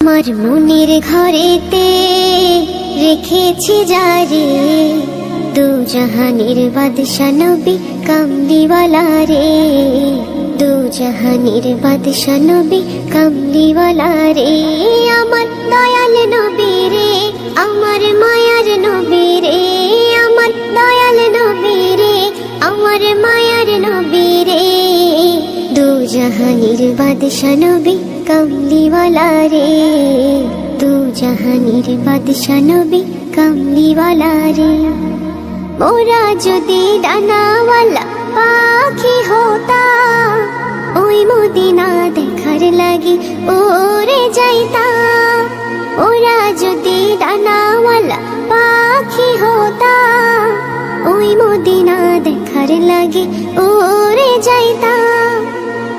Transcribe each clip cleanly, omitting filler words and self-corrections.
আমার মনের ঘরেতে রেখেছি যারে, দু জাহানের বাদশা নবী কামলিওয়ালা রে, দু জাহানের বাদশা নবী কামলিওয়ালা রে। আমার দয়াল নবী রে, আমার মায়ার নবী রে, আমার দয়াল নবী রে, আমার মায়ার নবী রে, দু জাহানের বাদশা নবী কামলিওয়ালা রে, দু জাহানের বাদশা নবী কামলিওয়ালা রে। মোরা যদি ডানাওয়ালা পাখি হতাম, ওই মদিনা দেখার লাগি ওরে যাইতাম। ওরা যদি ডানাওয়ালা পাখি হতাম, ওই মদিনা দেখার লাগি ওরে যাইতাম।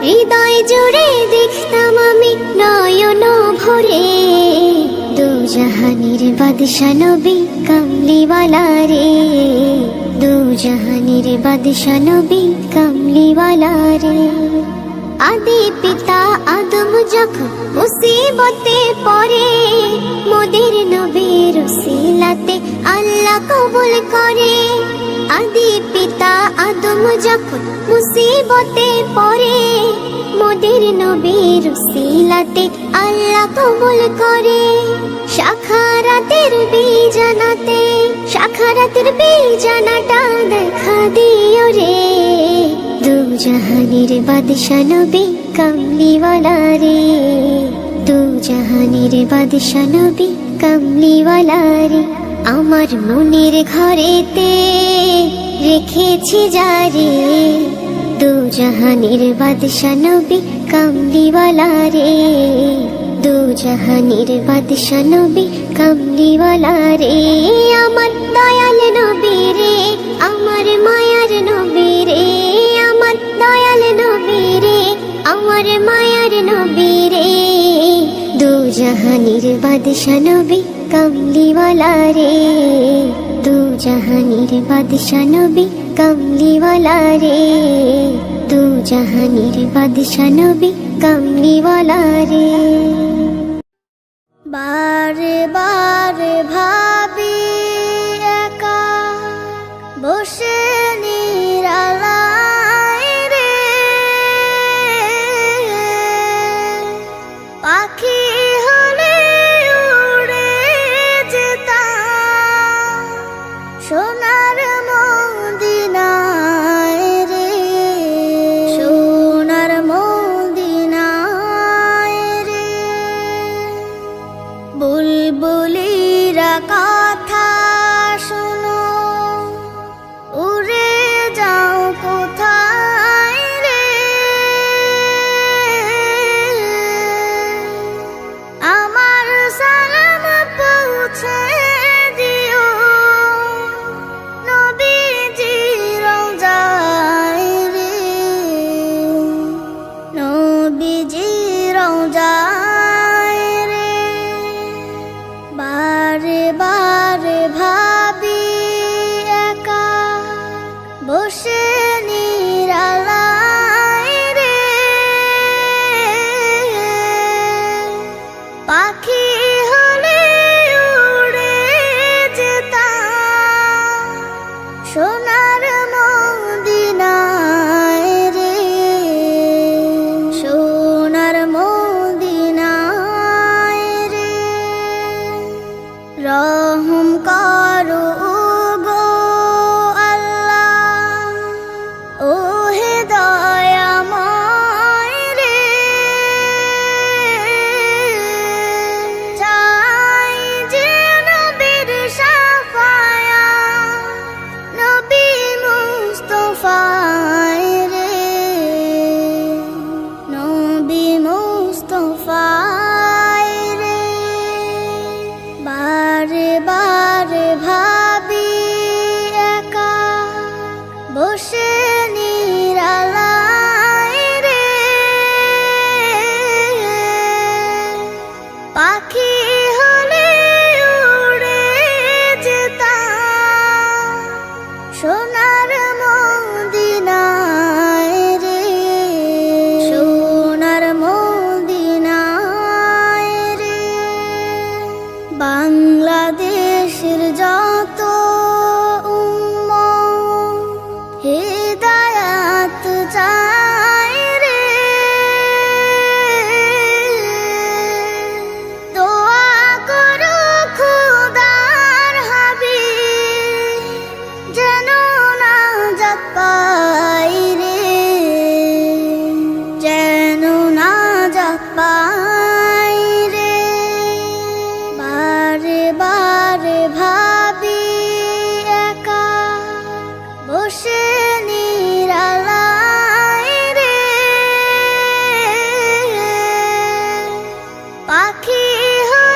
হৃদয় জুড়ে দেখতাম আমি নয়ন ভরে, দু জাহানের বাদশা নবী কামলিওয়ালা রে, দু জাহানের বাদশা নবী কামলিওয়ালা রে। আদি পিতা আদম যখন মুসিবতে পড়ে, মোদের নবীর উসিলাতে আল্লাহ কবুল করে। আদি পিতা আদম যখন মুসিবতে পড়ে, মোদের নবীর উসিলাতে আল্লাহ কবুল করে। শাখারাতের বীজানাতে, শাখারাতের বীজানাটা দেখা দিও রে, দু জাহানের বাদশা নবী কামলিওয়ালা রে, দু জাহানের বাদশা নবী কামলিওয়ালা রে। আমার মনের ঘরেতে রেখেছি যারে, দু জাহানের বাদশা নবী কামলিওয়ালা রে, দু জাহানের বাদশা নবী কামলিওয়ালা রে। আমার দয়াল নবী রে, আমার মায়ার নবী রে, আমার দয়াল নবী রে, আমার মায়ার নবী রে, দু জাহানের বাদশা নবী কামলিওয়ালা রে, দু জাহানের বাদশা নবী কামলিওয়ালা রে, দু জাহানের বাদশা নবী কামলিওয়ালা রে। বারে বারে ভাবি একা বসে নিরালায় রে, পাখি হলে উড়ে যেতাম সোনার মদিনায় রে, সোনার মদিনায় রে। বুলবুলিরা কথা শোনো, উড়ে যাও কোথায় রে, আমার সালাম পৌঁছে দিও নবীজি রওজায় রে, নবীজি রওজায় রে। বারে বারে ভাবি একা বসে নিরালায় রে, পাখি হলে উড়ে যেতাম সোনার মদিনায় রে, সোনার মদিনায় রে। রহম করো গো আল্লাহ, ওহে দয়াময় রে, চাই যে নবীর শাফায়াত, নবী মুস্তাফায় রে, নবী মুস্তাফায় রে। বারে বারে ভাবি একা বসে নিরালায় রে, পাখি হলে উড়ে যেতাম সোনার মদিনায় রে, সোনার মদিনায় রে। পাখি হয়ে